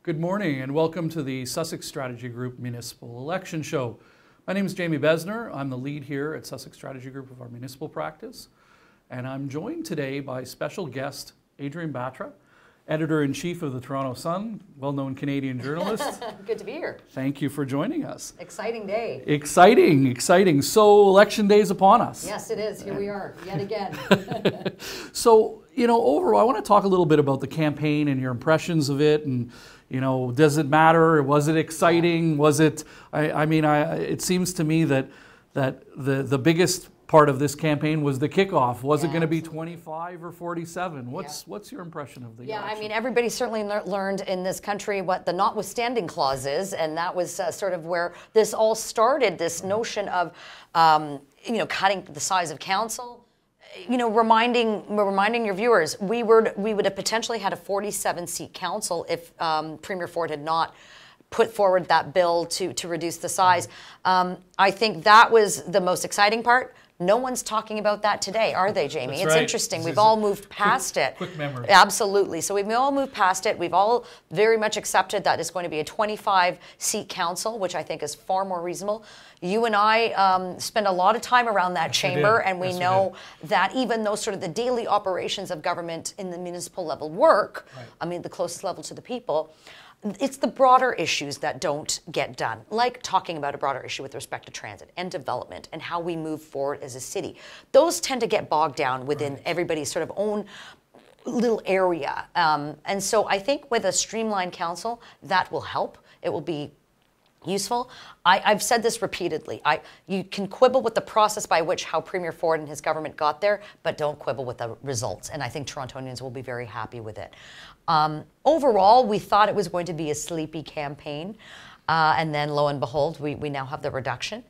Good morning and welcome to the Sussex Strategy Group Municipal Election Show. My name is Jamie Besner. I'm the lead here at Sussex Strategy Group of our municipal practice. And I'm joined today by special guest Adrienne Batra, Editor-in-Chief of the Toronto Sun, well-known Canadian journalist. Good to be here. Thank you for joining us. Exciting day. Exciting, exciting. So election day is upon us. Yes, it is. Here we are, yet again. So, overall, I want to talk a little bit about the campaign and your impressions of it, and does it matter? Was it exciting? Was it? It seems to me that the biggest part of this campaign was the kickoff. Was it going to be 25 or 47? What's your impression of the election? Everybody certainly learned in this country what the notwithstanding clause is, and that was sort of where this all started. This notion of cutting the size of council. Reminding your viewers, we would have potentially had a 47-seat council if Premier Ford had not put forward that bill to reduce the size. I think that was the most exciting part. No one's talking about that today, are they, Jamie? It's interesting. We've all moved past it. Quick memory. Absolutely. So we've all moved past it. We've all very much accepted that it's going to be a 25-seat council, which I think is far more reasonable. You and I spend a lot of time around that chamber, and we know that even though sort of the daily operations of government in the municipal level work, the closest level to the people, it's the broader issues that don't get done, like talking about a broader issue with respect to transit and development and how we move forward as a city. Those tend to get bogged down within everybody's sort of own little area. And so I think with a streamlined council, that will help. It will be useful. I've said this repeatedly. You can quibble with the process by which how Premier Ford and his government got there, but don't quibble with the results. And I think Torontonians will be very happy with it. Overall, we thought it was going to be a sleepy campaign. And then lo and behold, we now have the reduction.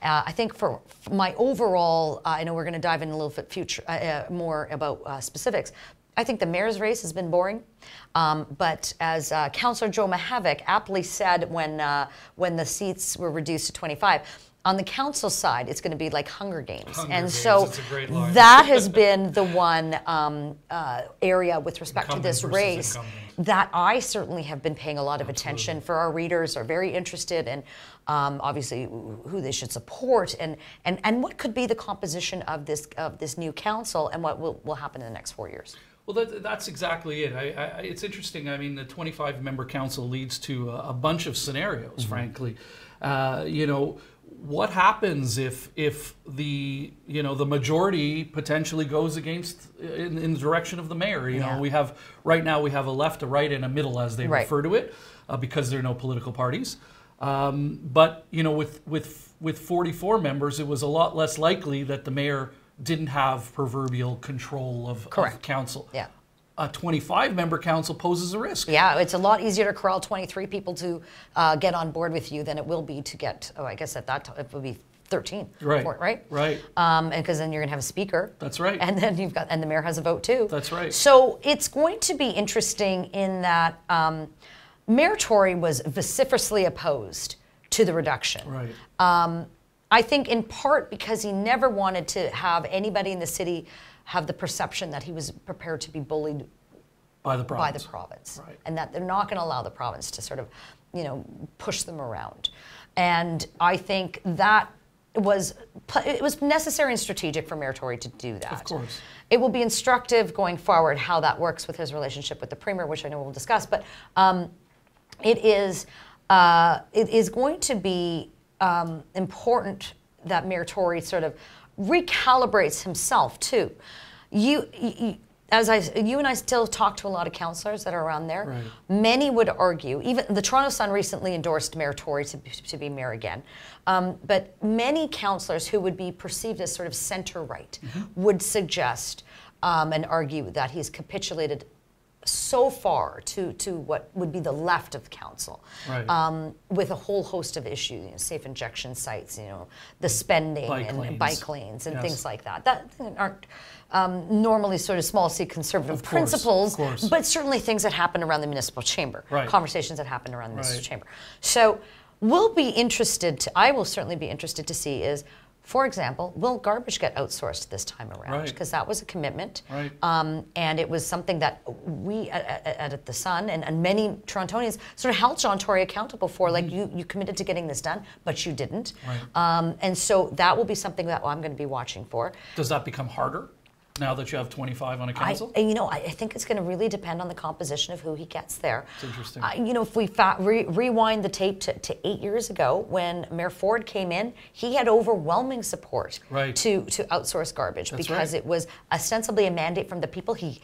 I think for my overall, I know we're going to dive in a little bit more about specifics. I think the mayor's race has been boring, but as Councillor Joe Mahavik aptly said when the seats were reduced to 25, on the council side, it's going to be like Hunger Games. So that has been the one area with respect to this race that I certainly have been paying a lot of attention. For our readers are very interested in obviously who they should support and what could be the composition of this new council and what will happen in the next 4 years. Well, that's exactly it. It's interesting. I mean, the 25-member council leads to a bunch of scenarios, frankly. What happens if the majority potentially goes against in the direction of the mayor? We have right now we have a left, a right, and a middle, as they refer to it, because there are no political parties. But with 44 members, it was a lot less likely that the mayor didn't have proverbial control of council. Yeah. A 25-member council poses a risk. Yeah, it's a lot easier to corral 23 people to get on board with you than it will be to get, I guess at that time it would be 13. Right. And because then you're going to have a speaker. That's right. And then and the mayor has a vote too. That's right. So it's going to be interesting in that Mayor Tory was vociferously opposed to the reduction. Right. I think in part because he never wanted to have anybody in the city have the perception that he was prepared to be bullied by the province. Right. And that they're not going to allow the province to sort of, push them around. And I think that it was necessary and strategic for Mayor Tory to do that. Of course. It will be instructive going forward how that works with his relationship with the Premier, which I know we'll discuss. But it is going to be important that Mayor Tory sort of recalibrates himself too. You and I still talk to a lot of councillors that are around there. Right. Many would argue, even the Toronto Sun recently endorsed Mayor Tory to be mayor again, but many councillors who would be perceived as sort of centre-right would suggest and argue that he's capitulated so far to what would be the left of council, with a whole host of issues, safe injection sites, the spending bike lanes and things like that. That aren't normally sort of small c conservative principles, but certainly things that happen around the municipal chamber, conversations that happen around the municipal chamber. So I will certainly be interested to see is For example, will garbage get outsourced this time around? Because that was a commitment. And it was something that we at The Sun and many Torontonians sort of held John Tory accountable for, like, you committed to getting this done, but you didn't. And so that will be something that I'm going to be watching for. Does that become harder now that you have 25 on a council? I think it's going to really depend on the composition of who he gets there. It's interesting. If we rewind the tape to 8 years ago, when Mayor Ford came in, he had overwhelming support to outsource garbage because it was ostensibly a mandate from the people. He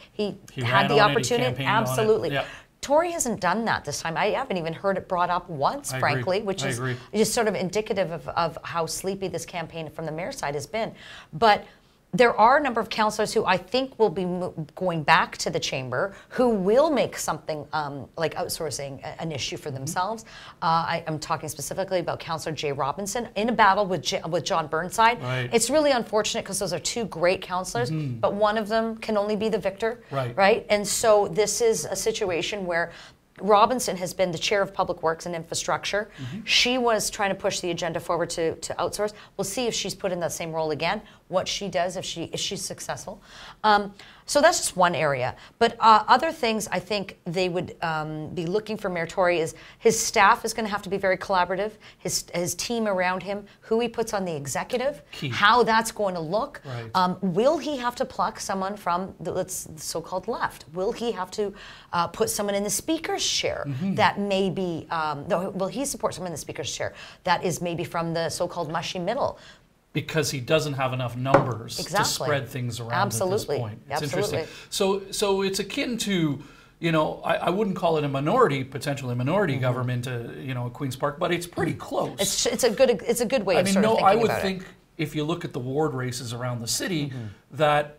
had the opportunity. Absolutely. Tory hasn't done that this time. I haven't even heard it brought up once, frankly, which is just sort of indicative of how sleepy this campaign from the mayor's side has been. But there are a number of councillors who I think will be going back to the chamber who will make something like outsourcing an issue for themselves. I'm talking specifically about Councillor Jay Robinson in a battle with John Burnside. It's really unfortunate because those are two great councillors, but one of them can only be the victor, right? And so this is a situation where Robinson has been the chair of Public Works and Infrastructure. She was trying to push the agenda forward to outsource. We'll see if she's put in that same role again, what she does if she's successful. So that's just one area. But other things I think they would be looking for Mayor Tory is his staff is going to have to be very collaborative, his team around him, who he puts on the executive, how that's going to look. Will he have to pluck someone from the so-called left? Will he have to put someone in the speaker's chair that may be, will he support someone in the speaker's chair that is maybe from the so-called mushy middle? Because he doesn't have enough numbers to spread things around at this point. It's interesting. So it's akin to, I wouldn't call it potentially a minority government, Queen's Park, but it's pretty close. It's a good way of sort of thinking about it. I would think if you look at the ward races around the city, that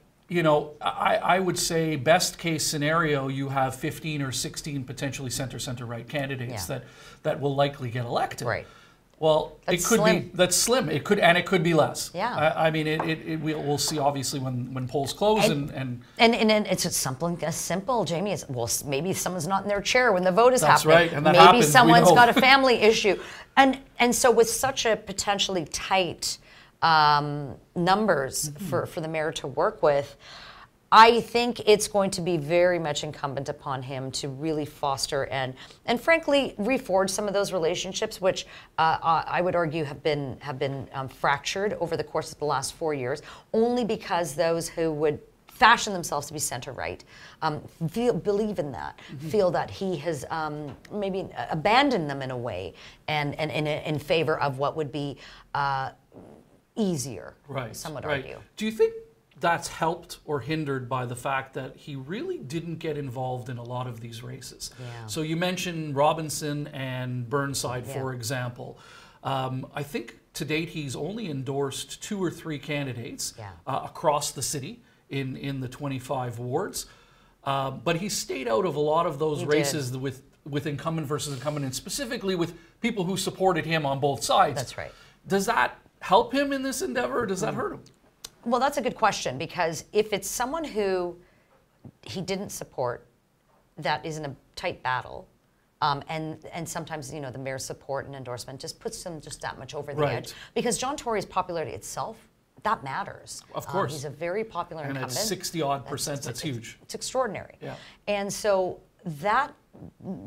I would say best case scenario, you have 15 or 16 potentially center right candidates that will likely get elected. Well, that's slim. That's slim. It could be less. I mean, we'll see obviously when polls close and it's as simple, Jamie. Maybe someone's not in their chair when the vote is happening. That's right, and that maybe happens. Someone's got a family issue, and so with such a potentially tight numbers for the mayor to work with, I think it's going to be very much incumbent upon him to really foster and frankly reforge some of those relationships, which I would argue have been fractured over the course of the last 4 years, only because those who would fashion themselves to be center-right believe in that, feel that he has maybe abandoned them in a way, and in favor of what would be easier. Some would argue. Do you think that's helped or hindered by the fact that he really didn't get involved in a lot of these races? So you mentioned Robinson and Burnside, for example. I think to date he's only endorsed 2 or 3 candidates across the city in the 25 wards. But he stayed out of a lot of those races with incumbent versus incumbent, and specifically with people who supported him on both sides. That's right. Does that help him in this endeavor, or does that hurt him? Well, that's a good question, because if it's someone who he didn't support that is in a tight battle, and sometimes the mayor's support and endorsement just puts him just that much over the edge, because John Tory's popularity itself, that matters. Of course. He's a very popular incumbent. And at 60-odd%, that's huge. It's extraordinary. And so that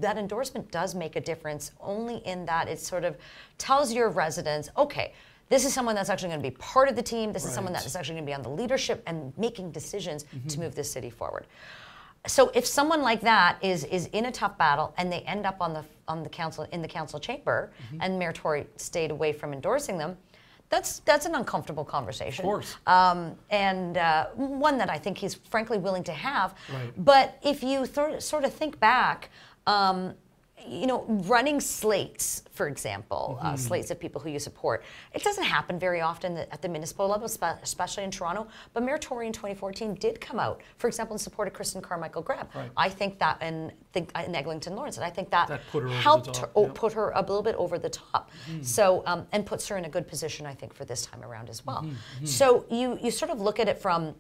endorsement does make a difference, only in that it sort of tells your residents, okay, this is someone that's actually going to be part of the team. This is someone that is actually going to be on the leadership and making decisions to move this city forward. So if someone like that is in a tough battle and they end up in the council chamber, and Mayor Tory stayed away from endorsing them, that's an uncomfortable conversation. Of course. And one that I think he's frankly willing to have. But if you sort of think back, running slates, for example, slates of people who you support, it doesn't happen very often at the municipal level, especially in Toronto. But Mayor Tory in 2014 did come out, for example, in support of Kristen Carmichael-Greb. I think that, and in Eglinton Lawrence, and I think that put her helped put her a little bit over the top. So, and puts her in a good position, I think, for this time around as well. So you sort of look at it from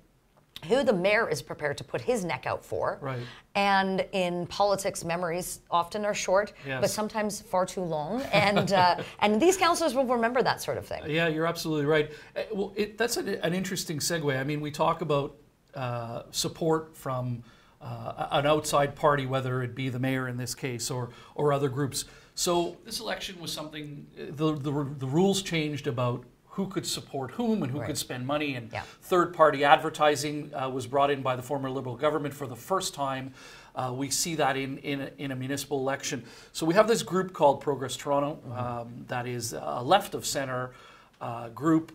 who the mayor is prepared to put his neck out for. Right. And in politics, memories often are short, but sometimes far too long. And these councillors will remember that sort of thing. Yeah, you're absolutely right. Well, that's an interesting segue. I mean, we talk about support from an outside party, whether it be the mayor in this case or other groups. So this election was something, the rules changed about who could support whom and who could spend money, and third-party advertising was brought in by the former Liberal government for the first time. We see that in a municipal election. So we have this group called Progress Toronto that is a left-of-centre group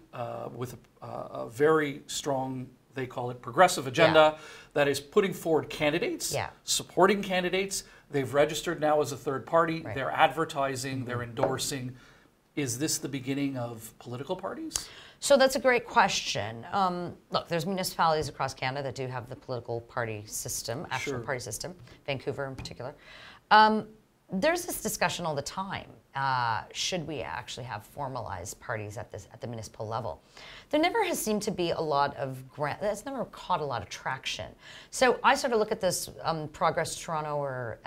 with a very strong, they call it progressive agenda, that is putting forward candidates, supporting candidates. They've registered now as a third party. They're advertising, they're endorsing. Is this the beginning of political parties? So that's a great question. Look, there's municipalities across Canada that do have the political party system, actual party system, Vancouver in particular. There's this discussion all the time. Should we actually have formalized parties at the municipal level? There never has seemed to be a lot of that's never caught a lot of traction. So I sort of look at this Progress Toronto, or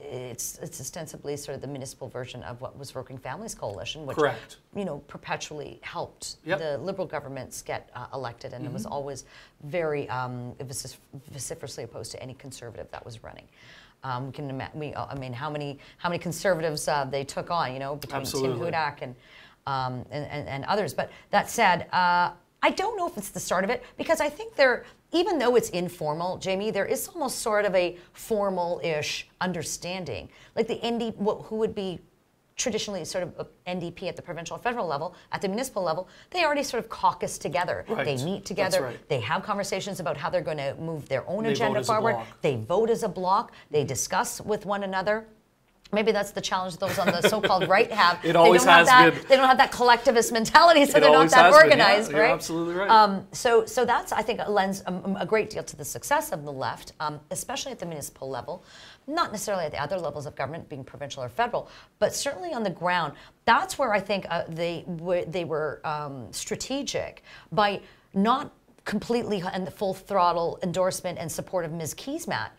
it's ostensibly sort of the municipal version of what was Working Families Coalition, which perpetually helped the Liberal governments get elected, and it was always very vociferously opposed to any Conservative that was running. I mean, how many Conservatives they took on, between Tim Hudak and others. But that said, I don't know if it's the start of it, because I think even though it's informal, Jamie, there is almost sort of a formal-ish understanding. Like the who would be traditionally sort of NDP at the provincial or federal level, at the municipal level, they already sort of caucus together. Right. They meet together. They have conversations about how they're going to move their own agenda forward. They vote as a bloc. They discuss with one another. Maybe that's the challenge those on the so-called right have. It always has been. They don't have that collectivist mentality, so they're not that organized, right? You're absolutely right. So that's, I think, lends a great deal to the success of the left, especially at the municipal level. Not necessarily at the other levels of government, being provincial or federal, but certainly on the ground. That's where I think they were strategic by not completely and the full throttle endorsement and support of Ms. Keesmaat,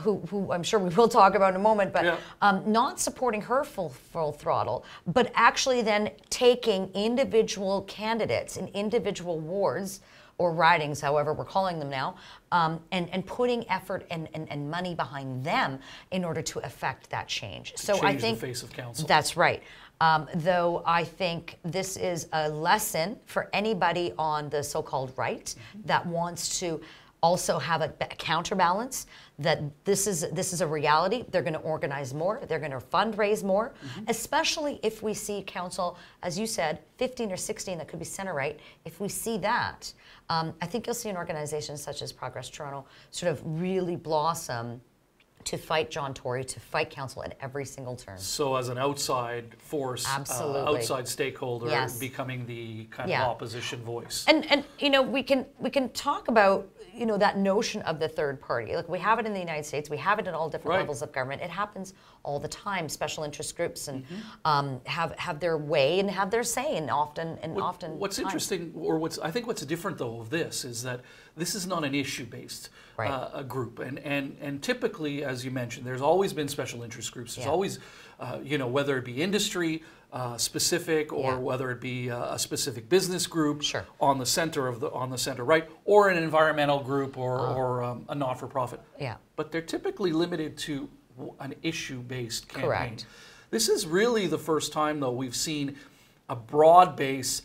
who I'm sure we will talk about in a moment, but not supporting her full throttle, but actually then taking individual candidates in individual wards or ridings, however we're calling them now, and putting effort and money behind them in order to affect that change. So I think the face of council. That's right. Though I think this is a lesson for anybody on the so-called right that wants to also have a counterbalance, that this is a reality. They're going to organize more. They're going to fundraise more, especially if we see council, as you said, 15 or 16 that could be center right. If we see that, I think you'll see an organization such as Progress Toronto sort of really blossom to fight John Tory, to fight council at every single turn. So as an outside force, outside stakeholder, becoming the kind of opposition voice. And we can talk about that notion of the third party. Like, we have it in the United States, we have it at all different levels of government. It happens all the time. Special interest groups and have their way and have their say, and often. What's interesting, or I think what's different though of this is that this is not an issue-based group, and typically, as you mentioned, there's always been special interest groups. There's always, whether it be industry specific or whether it be a specific business group on the center right, or an environmental group or a not-for-profit. Yeah. But they're typically limited to an issue-based campaign. Correct. This is really the first time, though, we've seen a broad base.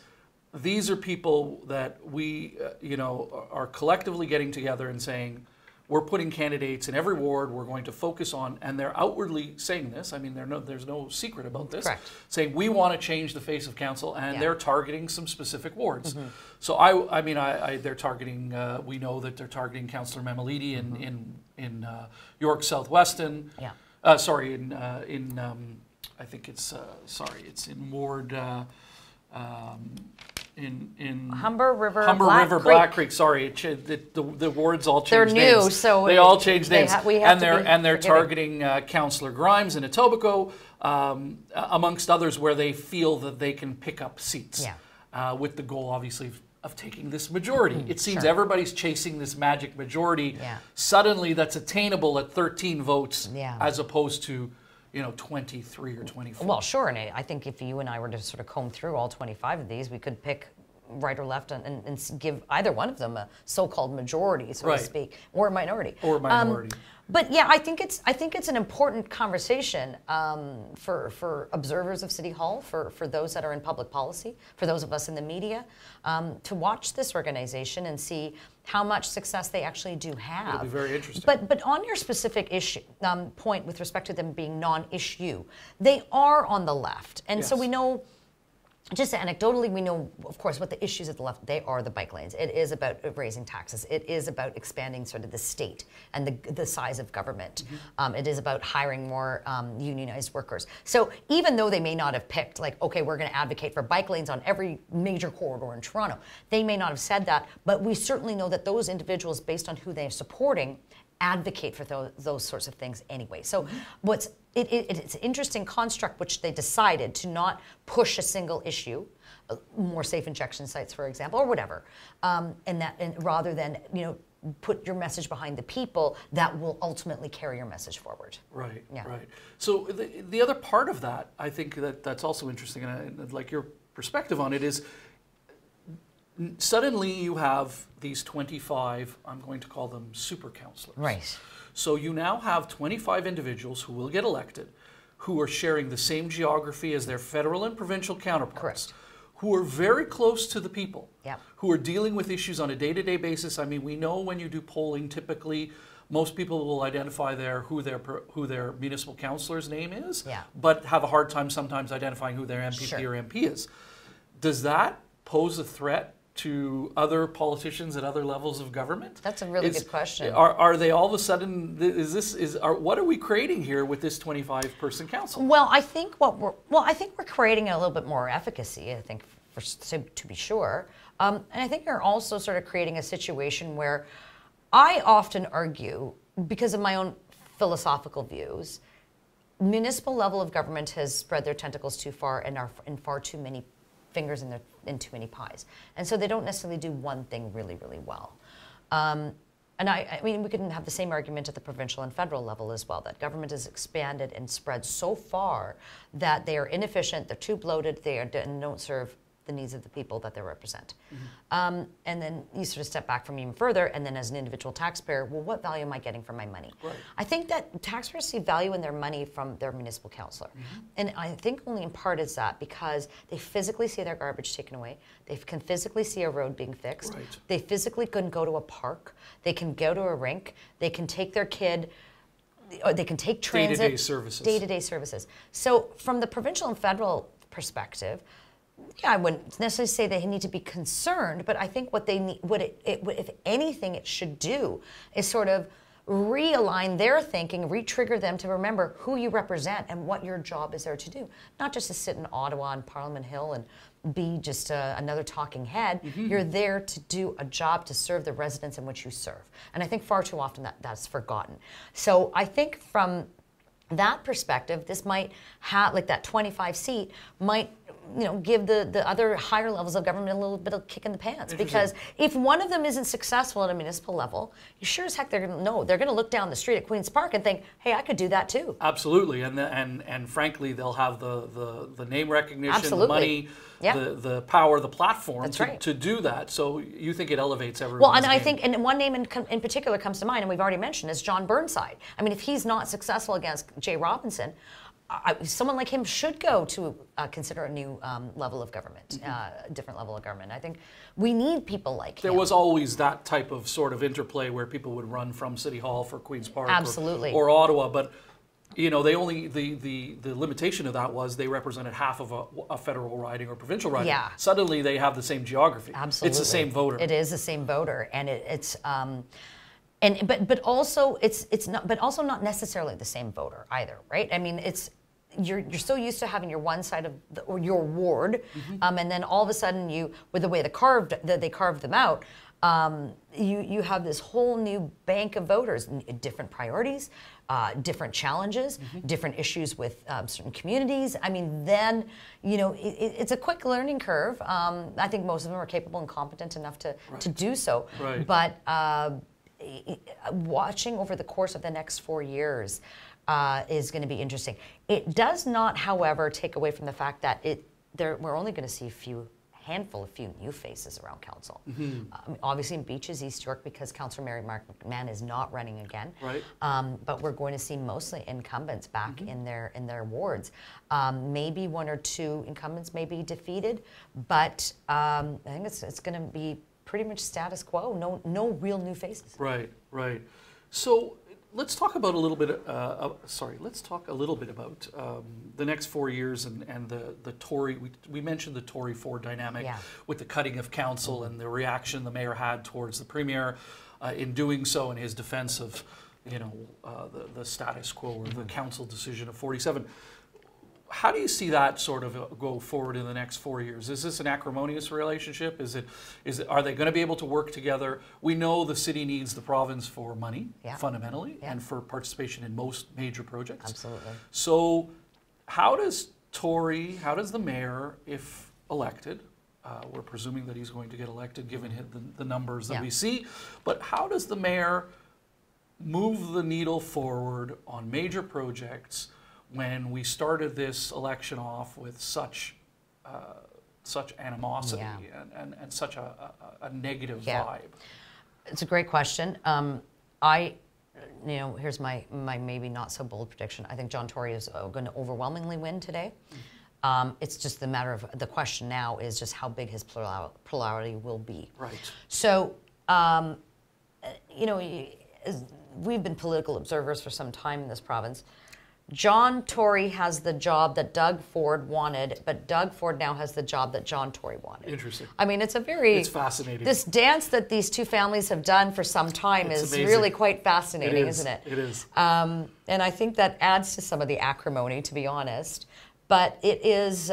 These are people that we, are collectively getting together and saying, we're putting candidates in every ward, we're going to focus on, and they're outwardly saying this. I mean, there's no secret about this. Correct. Saying we want to change the face of council, and they're targeting some specific wards. So they're targeting. We know that they're targeting Councillor Mamalidi in York Southweston. Yeah. I think it's it's in Ward. In Humber River, Black Creek. Sorry, the wards all changed names. They're new, so they all changed names. They're targeting Councillor Grimes in Etobicoke, amongst others, where they feel that they can pick up seats. Yeah. With the goal, obviously, of taking this majority. It seems everybody's chasing this magic majority. Suddenly that's attainable at 13 votes as opposed to 23 or 24. Well, sure, and I think if you and I were to sort of comb through all 25 of these, we could pick right or left and give either one of them a so-called majority, so to speak, or a minority. Or a minority. But yeah, I think it's an important conversation for observers of City Hall, for those that are in public policy, for those of us in the media, to watch this organization and see how much success they actually do have. It'll be very interesting. But on your specific issue point with respect to them being non-issue, they are on the left, and so we know. Just anecdotally, we know, of course, what the issues at the left, they are the bike lanes. It is about raising taxes. It is about expanding sort of the state and the size of government. It is about hiring more unionized workers. So even though they may not have picked, like, okay, we're going to advocate for bike lanes on every major corridor in Toronto, they may not have said that, but we certainly know that those individuals, based on who they're supporting, advocate for those sorts of things anyway. So it's an interesting construct which they decided to not push a single issue, more safe injection sites, for example, or whatever, and rather than put your message behind the people that will ultimately carry your message forward. Right. Yeah. Right. So the other part of that, I think that's also interesting, and I'd like your perspective on it is. Suddenly you have these 25, I'm going to call them super councillors. Right. So you now have 25 individuals who will get elected, who are sharing the same geography as their federal and provincial counterparts, who are very close to the people, who are dealing with issues on a day-to-day basis. I mean, we know when you do polling, typically most people will identify who their municipal councillor's name is, but have a hard time sometimes identifying who their MPP or MP is. Does that pose a threat to other politicians at other levels of government? That's a really good question. Are they all of a sudden? What are we creating here with this 25-person council? Well, I think we're creating a little bit more efficacy. I think, to be sure, and I think you're also sort of creating a situation where I often argue, because of my own philosophical views, municipal level of government has spread their tentacles too far and are in far too many fingers in too many pies. And so they don't necessarily do one thing really, really well. And I mean, we can have the same argument at the provincial and federal level as well, that government has expanded and spread so far that they are inefficient, they're too bloated, and don't serve the needs of the people that they represent. And then you sort of step back from even further, and then as an individual taxpayer, well, what value am I getting for my money? Right. I think that taxpayers see value in their money from their municipal councillor. And I think only in part is that because they physically see their garbage taken away, they can physically see a road being fixed, they physically can go to a park, they can go to a rink, they can take their kid, or they can take transit. Day-to-day services. Day-to-day services. So from the provincial and federal perspective, I wouldn't necessarily say they need to be concerned, but I think what they need, if anything, it should do is sort of realign their thinking, re-trigger them to remember who you represent and what your job is there to do. Not just to sit in Ottawa on Parliament Hill and be just another talking head. You're there to do a job to serve the residents in which you serve. And I think far too often that's forgotten. So I think from that perspective, this might have, like that 25 seat might give the other higher levels of government a little bit of kick in the pants. Because if one of them isn't successful at a municipal level, you sure as heck they're going to know. They're going to look down the street at Queen's Park and think, hey, I could do that too. Absolutely. And frankly, they'll have the name recognition, the money, the power, the platform to do that. So you think it elevates everyone. Well, and I think, and one name in particular comes to mind, and we've already mentioned, is John Burnside. I mean, if he's not successful against Jay Robinson, someone like him should go to consider a new level of government, a different level of government. I think we need people like him. There was always that type of sort of interplay where people would run from City Hall for Queen's Park or Ottawa, but they only the limitation of that was they represented half of a federal riding or provincial riding. Yeah. Suddenly they have the same geography. Absolutely. It's the same voter. It is the same voter, and but also it's not necessarily the same voter either, right? I mean, you're so used to having your one side of your ward, and then all of a sudden with the way they carved them out, You have this whole new bank of voters, different priorities, different challenges, different issues with certain communities. I mean, then, it's a quick learning curve. I think most of them are capable and competent enough to do so. Right. But watching over the course of the next 4 years is going to be interesting. It does not, however, take away from the fact that we're only going to see a few new faces around council. Obviously in Beaches, East York, because Councillor Mary Mark McMahon is not running again. Right. But we're going to see mostly incumbents back in their wards. Maybe 1 or 2 incumbents may be defeated, but I think it's going to be pretty much status quo. No real new faces. Right. So let's talk about a little bit. Let's talk a little bit about the next 4 years and the Tory. We mentioned the Tory-Ford dynamic with the cutting of council and the reaction the mayor had towards the premier in doing so, in his defense of, the status quo or the council decision of 47. How do you see that sort of go forward in the next 4 years? Is this an acrimonious relationship? Are they going to be able to work together? We know the city needs the province for money, fundamentally, and for participation in most major projects. Absolutely. So how does the mayor, if elected, we're presuming that he's going to get elected given the numbers that we see, but how does the mayor move the needle forward on major projects when we started this election off with such animosity and such a negative vibe? It's a great question. Here's my maybe not so bold prediction. I think John Tory is going to overwhelmingly win today. It's just the matter of the question now is just how big his plurality will be. Right. So, we've been political observers for some time in this province. John Tory has the job that Doug Ford wanted, but Doug Ford now has the job that John Tory wanted. Interesting. I mean, it's fascinating. This dance that these two families have done for some time is amazing. Really quite fascinating, isn't it? It is. And I think that adds to some of the acrimony, to be honest. But it is,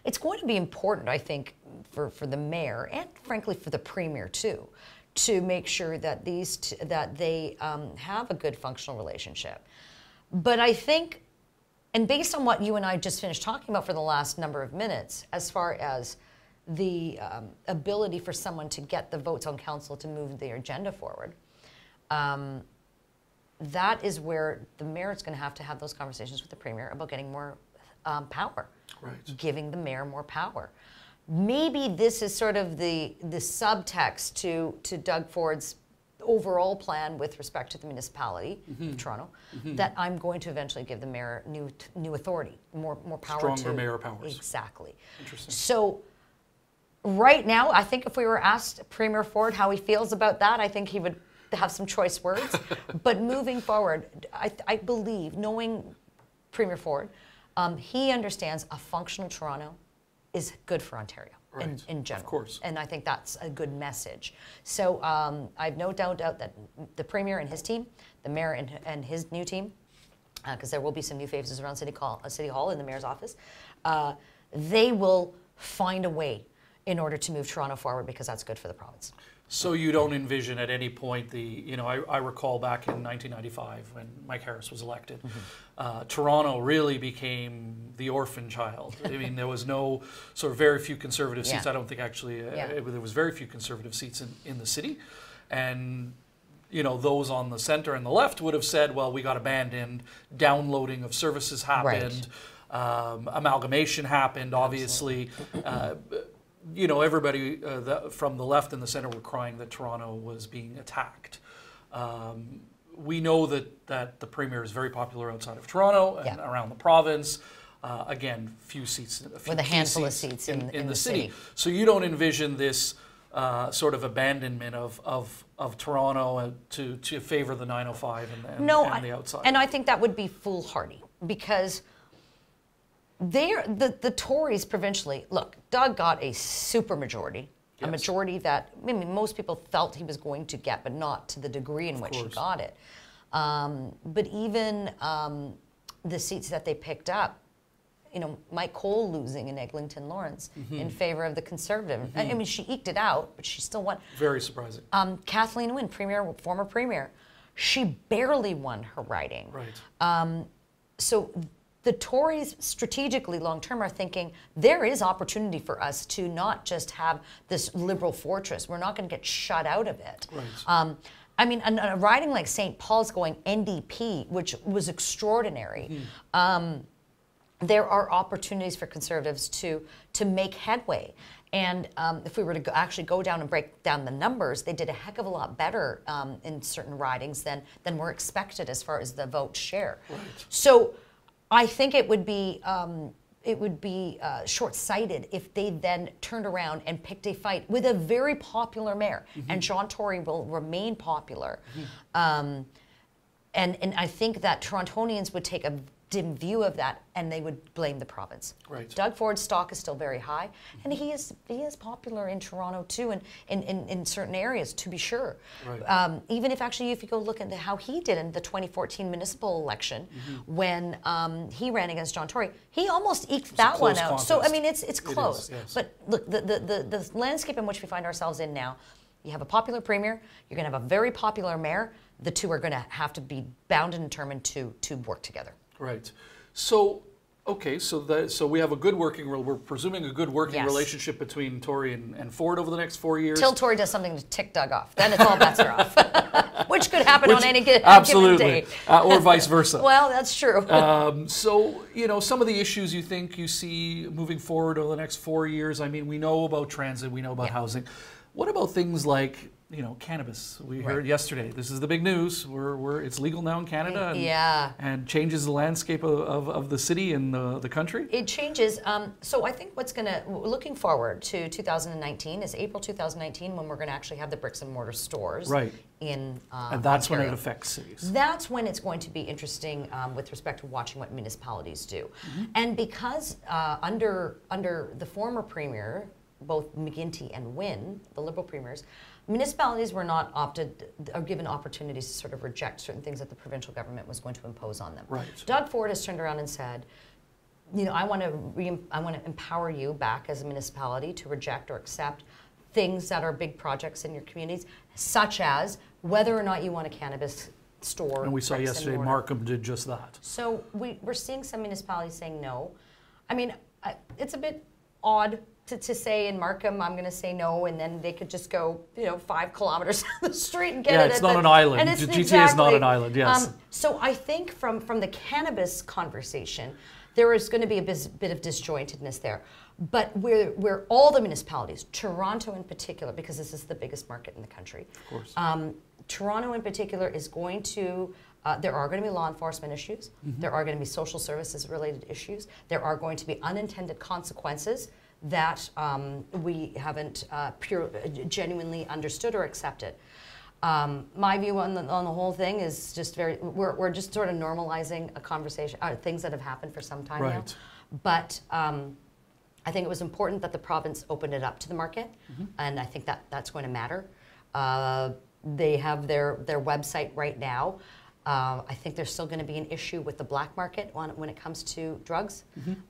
it's going to be important, I think, for the mayor and frankly for the premier too, to make sure that they have a good functional relationship. But I think, and based on what you and I just finished talking about for the last number of minutes, as far as the ability for someone to get the votes on council to move their agenda forward, that is where the mayor is going to have those conversations with the premier about getting more power, giving the mayor more power. Maybe this is sort of the subtext to Doug Ford's overall plan with respect to the municipality of Toronto, that I'm going to eventually give the mayor new authority, more power. Stronger mayor powers. Exactly. Interesting. So right now, I think if we were asked Premier Ford how he feels about that, I think he would have some choice words. But moving forward, I believe, knowing Premier Ford, he understands a functional Toronto is good for Ontario. In general. Of course. And I think that's a good message. So I have no doubt that the Premier and his team, the Mayor and his new team, because there will be some new faces around City Hall in the Mayor's office, they will find a way in order to move Toronto forward because that's good for the province. So you don't envision at any point I recall back in 1995 when Mike Harris was elected, Toronto really became the orphan child. I mean, there was no sort of very few conservative seats. I don't think actually there was very few conservative seats in the city. And those on the center and the left would have said, well, we got abandoned, downloading of services happened, amalgamation happened, obviously. Everybody from the left and the center were crying that Toronto was being attacked. We know that the premier is very popular outside of Toronto and around the province. Again, few seats, with a handful of seats in the city. So you don't envision this sort of abandonment of Toronto to favor the 905 and the outside. And I think that would be foolhardy because the Tories provincially, look, Doug got a super majority, a majority that most people felt he was going to get, but not to the degree in which he got it. But even the seats that they picked up, Mike Cole losing in Eglinton Lawrence in favor of the Conservative. I mean, she eked it out, but she still won. Very surprising. Kathleen Wynne, former premier, she barely won her riding. Right. So the Tories strategically long-term are thinking there is opportunity for us to not just have this Liberal fortress. We're not going to get shut out of it. Right. I mean, a riding like St. Paul's going NDP, which was extraordinary. There are opportunities for Conservatives to make headway. And if we were to actually go down and break down the numbers, they did a heck of a lot better in certain ridings than were expected as far as the vote share. Right. So I think it would be short-sighted if they then turned around and picked a fight with a very popular mayor, and John Tory will remain popular. And I think that Torontonians would take a dim view of that, and they would blame the province. Right. Doug Ford's stock is still very high, and he is popular in Toronto too, and in certain areas, to be sure. Right. Even if you go look at how he did in the 2014 municipal election, when he ran against John Tory, he almost eked that one out. Contest. So I mean, it's close. It is, yes. But look, the landscape in which we find ourselves in now, you have a popular premier, you're going to have a very popular mayor. The two are going to have to be bound and determined to work together. Right. So, okay, so we have a good we're presuming a good working Yes. relationship between Tory and Ford over the next 4 years. Till Tory does something to tick Doug off. Then it's all bets are off. Which could happen on any given absolutely. day. Or vice versa. Well, that's true. So, some of the issues you think you see moving forward over the next 4 years, I mean, we know about transit, we know about housing. What about things like, cannabis? We heard yesterday. This is the big news. It's legal now in Canada. And changes the landscape of the city and the country. It changes. So I think looking forward to 2019 is April 2019 when we're going to actually have the bricks and mortar stores. Right. In and that's Ontario. when it affects cities. That's when it's going to be interesting with respect to watching what municipalities do. And because under the former premier, both McGuinty and Wynne, the Liberal premiers, municipalities were not given opportunities to sort of reject certain things that the provincial government was going to impose on them. Right. Doug Ford has turned around and said, I want to empower you back as a municipality to reject or accept things that are big projects in your communities, such as whether or not you want a cannabis store. And we saw yesterday Markham did just that. So we're seeing some municipalities saying no. I mean, it's a bit odd to say in Markham, I'm going to say no, and then they could just go, 5 kilometers down the street and get it. Yeah, it's not an island. And GTA is not an island, yes. So I think from the cannabis conversation, there is going to be a bit of disjointedness there. But where all the municipalities, Toronto in particular, because this is the biggest market in the country, of course. Toronto in particular is going to, there are going to be law enforcement issues. There are going to be social services related issues. There are going to be unintended consequences that we haven't genuinely understood or accepted. My view on the whole thing is just we're just sort of normalizing a conversation, things that have happened for some time now. But I think it was important that the province opened it up to the market, and I think that's going to matter. They have their website right now. I think there's still going to be an issue with the black market when it comes to drugs,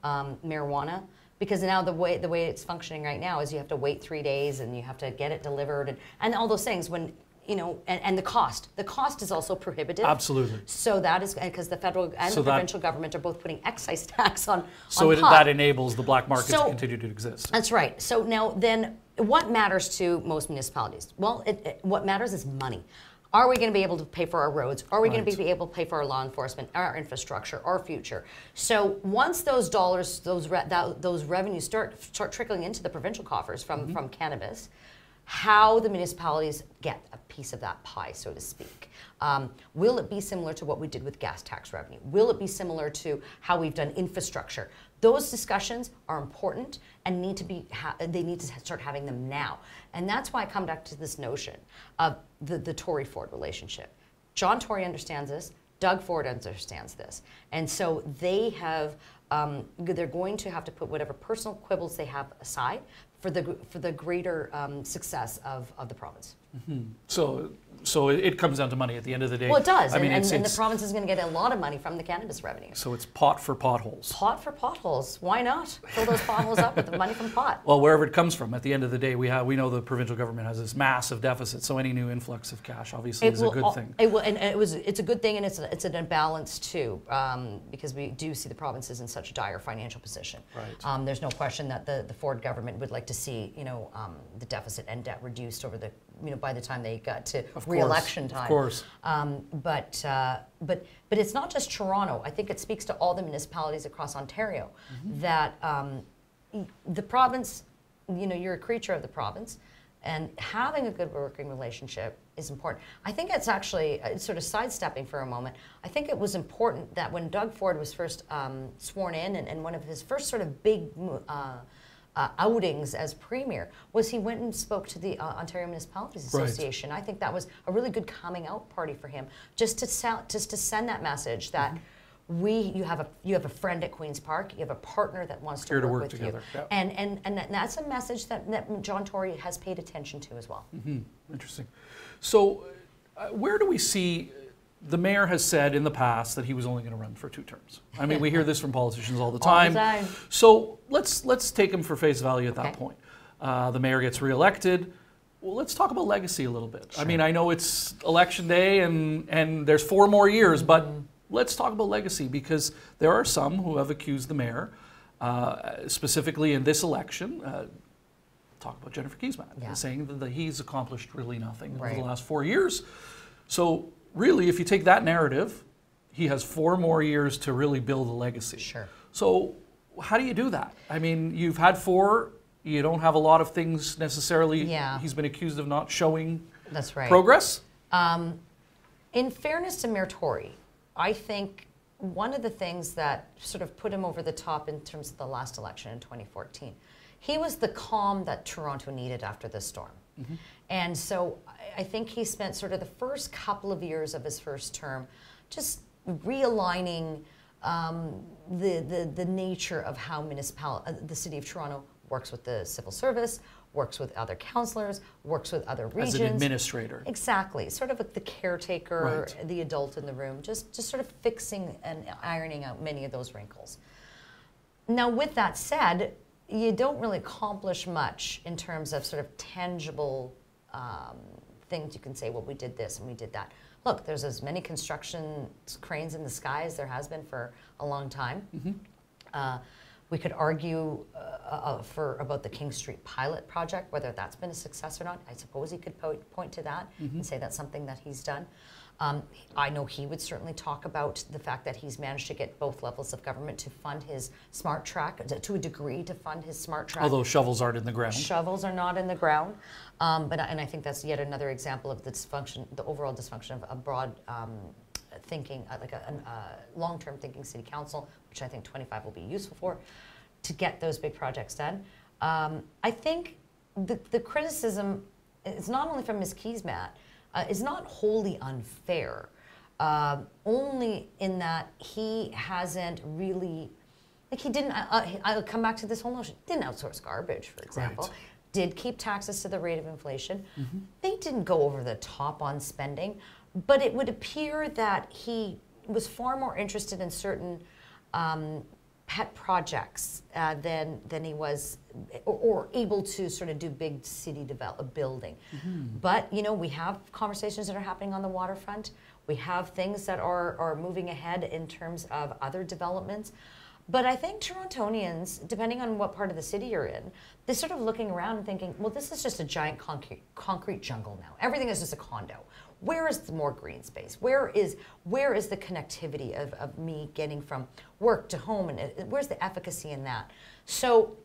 marijuana. Because now the way it's functioning right now is you have to wait 3 days and you have to get it delivered and all those things and the cost. The cost is also prohibitive. Absolutely. So that is because the federal and the provincial government are both putting excise tax on pot. That enables the black market to continue to exist. That's right. So now then what matters to most municipalities? Well, what matters is money. Are we going to be able to pay for our roads? Are we going to be able to pay for our law enforcement, our infrastructure, our future? So once those dollars, those revenues start trickling into the provincial coffers from cannabis, how the municipalities get a piece of that pie, so to speak. Will it be similar to what we did with gas tax revenue? Will it be similar to how we've done infrastructure? Those discussions are important and they need to start having them now. And that's why I come back to this notion of the Tory-Ford relationship. John Tory understands this. Doug Ford understands this. And so they're going to have to put whatever personal quibbles they have aside for the greater success of the province. So So it comes down to money at the end of the day. Well, it does. I mean, and the province is going to get a lot of money from the cannabis revenue. So it's pot for potholes. Pot for potholes. Why not? Fill those potholes up with the money from pot. Well, wherever it comes from, at the end of the day, we know the provincial government has this massive deficit. So any new influx of cash, obviously, is a good thing. It's a good thing, and it's an imbalance too, because we do see the provinces in such a dire financial position. Right. There's no question that the Ford government would like to see, the deficit and debt reduced over the, by the time they got to re-election time. Of course. But it's not just Toronto. I think it speaks to all the municipalities across Ontario that the province, you're a creature of the province, and having a good working relationship is important. I think it's actually, sort of sidestepping for a moment, I think it was important that when Doug Ford was first sworn in, and one of his first sort of big outings as premier was he went and spoke to the Ontario Municipalities Association. Right. I think that was a really good coming out party for him, just to send that message that you have a friend at Queen's Park, you have a partner that wants to work with together. You, yep. and that's a message that John Tory has paid attention to as well. Interesting. So, where do we see? The mayor has said in the past that he was only going to run for 2 terms. I mean, we hear this from politicians all the time. All the time. So let's take him for face value at that point. The mayor gets reelected. Well, let's talk about legacy a little bit. Sure. I mean, I know it's election day and there's 4 more years, but let's talk about legacy, because there are some who have accused the mayor, specifically in this election. Talk about Jennifer Keesmaat, saying that he's accomplished really nothing over the last 4 years. So really, if you take that narrative, he has 4 more years to really build a legacy. Sure. So how do you do that? I mean, you've had 4. You don't have a lot of things necessarily. Yeah. He's been accused of not showing That's right. progress. In fairness to Mayor Tory, I think one of the things that sort of put him over the top in terms of the last election in 2014, he was the calm that Toronto needed after the storm. And so I think he spent sort of the first couple of years of his first term just realigning the nature of how the City of Toronto works with the civil service, works with other councillors, works with other regions. As an administrator. Exactly. Sort of like the caretaker, the adult in the room, just sort of fixing and ironing out many of those wrinkles. Now, with that said, you don't really accomplish much in terms of sort of tangible things you can say, well, we did this and we did that. Look, there's as many construction cranes in the sky as there has been for a long time. We could argue about the King Street pilot project, whether that's been a success or not. I suppose he could point to that and say that's something that he's done. I know he would certainly talk about the fact that he's managed to get both levels of government to fund his smart track, to a degree to fund his smart track. Although shovels aren't in the ground. Shovels are not in the ground. And I think that's yet another example of the dysfunction, the overall dysfunction of a broad thinking, like a long-term thinking city council, which I think 25 will be useful for, to get those big projects done. I think the criticism is not only from Ms. Keesmaat, is not wholly unfair, only in that he hasn't really, like he didn't, I'll come back to this whole notion, didn't outsource garbage, for example, did keep taxes to the rate of inflation. They didn't go over the top on spending, but it would appear that he was far more interested in certain pet projects than he was, or able to sort of do big city building. But we have conversations that are happening on the waterfront. We have things that are moving ahead in terms of other developments. But I think Torontonians, depending on what part of the city you're in, they're sort of looking around and thinking, well, this is just a giant concrete jungle now. Everything is just a condo. Where is the more green space? Where is the connectivity of me getting from work to home? And where's the efficacy in that? So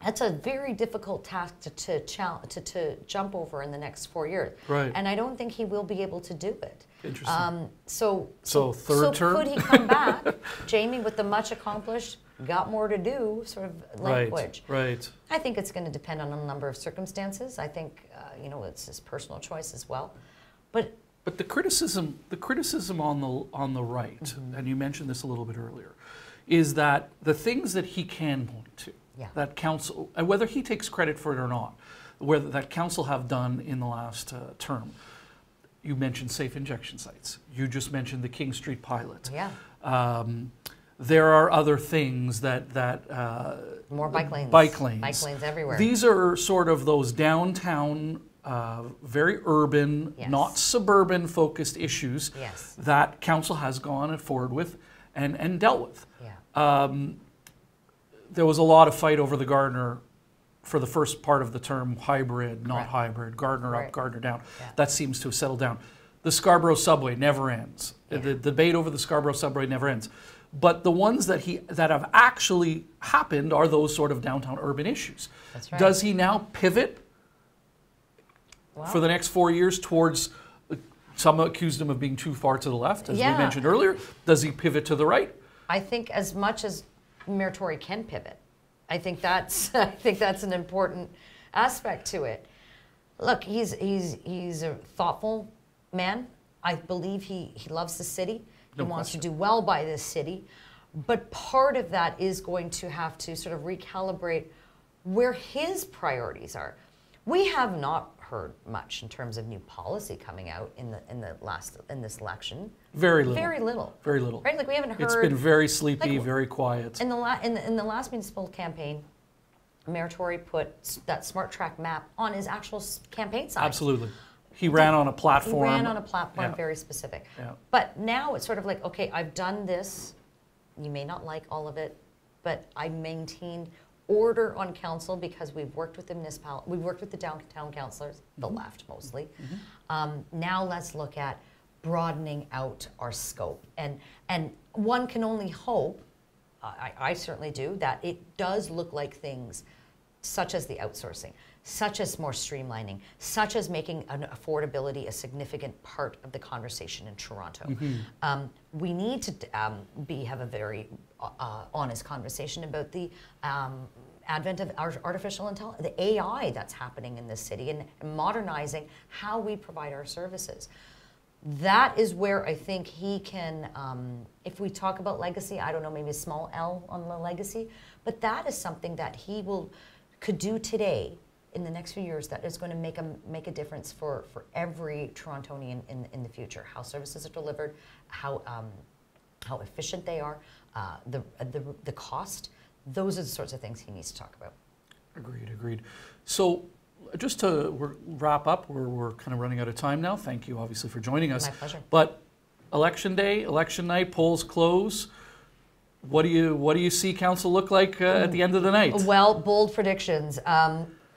that's a very difficult task to jump over in the next 4 years. Right. And I don't think he will be able to do it. Interesting. So third term? Could he come back, Jamie, with the much accomplished, got more to do sort of language? Right. I think it's going to depend on a number of circumstances. I think it's his personal choice as well. But the criticism on the right, and you mentioned this a little bit earlier, is that the things that he can point to, that council, whether he takes credit for it or not, whether that council have done in the last term, You mentioned safe injection sites. You just mentioned the King Street pilot. Yeah. There are other things that more bike lanes. Bike lanes. Bike lanes everywhere. These are sort of those downtown, very urban, Yes. not suburban focused issues Yes. that council has gone forward with and dealt with. Yeah. There was a lot of fight over the Gardner for the first part of the term, hybrid, not Correct. hybrid, Gardner Right. up, Gardner down. Yeah. That seems to have settled down. The Scarborough subway never ends. Yeah. The debate over the Scarborough subway never ends. But the ones that have actually happened are those sort of downtown urban issues. That's right. Does he now pivot for the next 4 years towards, some accused him of being too far to the left, as we mentioned earlier. Does he pivot to the right? I think as much as Mayor Tory can pivot, I think that's an important aspect to it. Look, he's a thoughtful man. I believe he loves the city. He wants to do well by this city. But part of that is going to have to sort of recalibrate where his priorities are. We have not heard much in terms of new policy coming out in this election. Very little. Very little. Very little. Right? Like we haven't heard. It's been very sleepy, like, very quiet. In the last municipal campaign, Mayor Tory put that smart track map on his actual campaign sign. Absolutely. He ran on a platform. He ran on a platform, very specific. Yeah. But now it's sort of like, okay, I've done this. You may not like all of it, but I maintain order on council because we've worked with the municipal, we've worked with the downtown councillors, the left mostly. Now let's look at broadening out our scope. And one can only hope, I certainly do, that it does look like things such as the outsourcing, such as more streamlining, such as making an affordability a significant part of the conversation in Toronto. We need to have a very honest conversation about the advent of artificial intelligence, the AI that's happening in this city, and modernizing how we provide our services. That is where I think he can, if we talk about legacy, I don't know, maybe a small L on the legacy, but that is something that he could do today in the next few years that is going to make a difference for every Torontonian in the future. How services are delivered, how efficient they are, the cost. Those are the sorts of things he needs to talk about. Agreed. So just to wrap up, we're kind of running out of time now. Thank you, obviously, for joining us. My pleasure. But election day, election night, polls close. What do you see council look like at the end of the night? Well, bold predictions.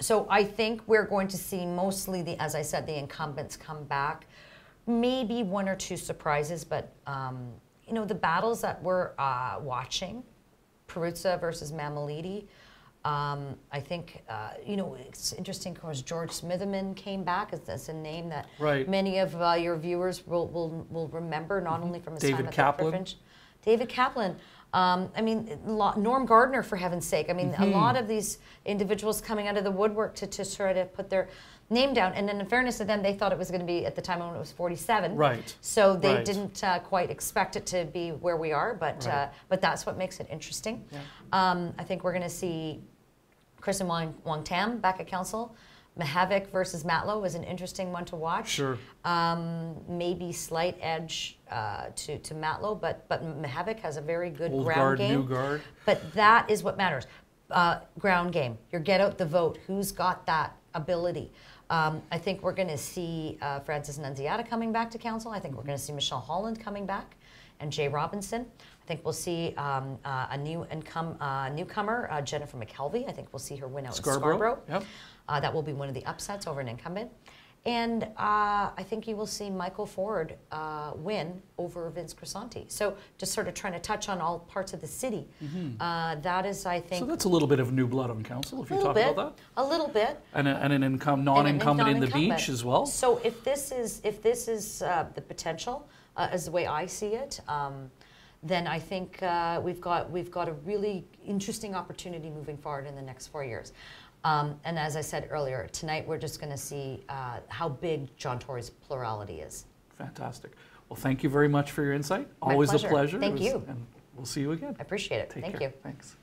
So I think we're going to see mostly as I said, the incumbents come back. Maybe one or two surprises, but the battles that we're watching, Peruzza versus Mamalidi. I think it's interesting. Of course, George Smitherman came back. That's a name that many of your viewers will remember, not only from his time at the Fringe. David Kaplan. Norm Gardner, for heaven's sake. A lot of these individuals coming out of the woodwork to try to put their name down. And then in fairness to them, they thought it was going to be at the time when it was 47. Right. So they didn't quite expect it to be where we are, but that's what makes it interesting. Yeah. I think we're going to see Kristen Wong Tam back at council. Mahavik versus Matlow is an interesting one to watch. Sure. Maybe slight edge to Matlow, but Mahavik has a very good Old ground guard, game. new guard. But that is what matters. Ground game. Your get out the vote. Who's got that ability? I think we're going to see Francis Nunziata coming back to council. I think we're going to see Michelle Holland coming back, and Jay Robinson. I think we'll see a newcomer, Jennifer McKelvey. I think we'll see her win out in Scarborough. Yep. That will be one of the upsets over an incumbent. And I think you will see Michael Ford win over Vince Crisanti. So just sort of trying to touch on all parts of the city. That is, I think... So that's a little bit of new blood on council, if you talk about that? A little bit. And an non-incumbent in the beach as well? So if this is the potential, as the way I see it, then I think we've got a really interesting opportunity moving forward in the next 4 years. And as I said earlier, tonight we're just going to see how big John Tory's plurality is. Fantastic. Well, thank you very much for your insight. My Always pleasure. a pleasure. Thank you. And we'll see you again. I appreciate it. Take Thank care. you. Thanks.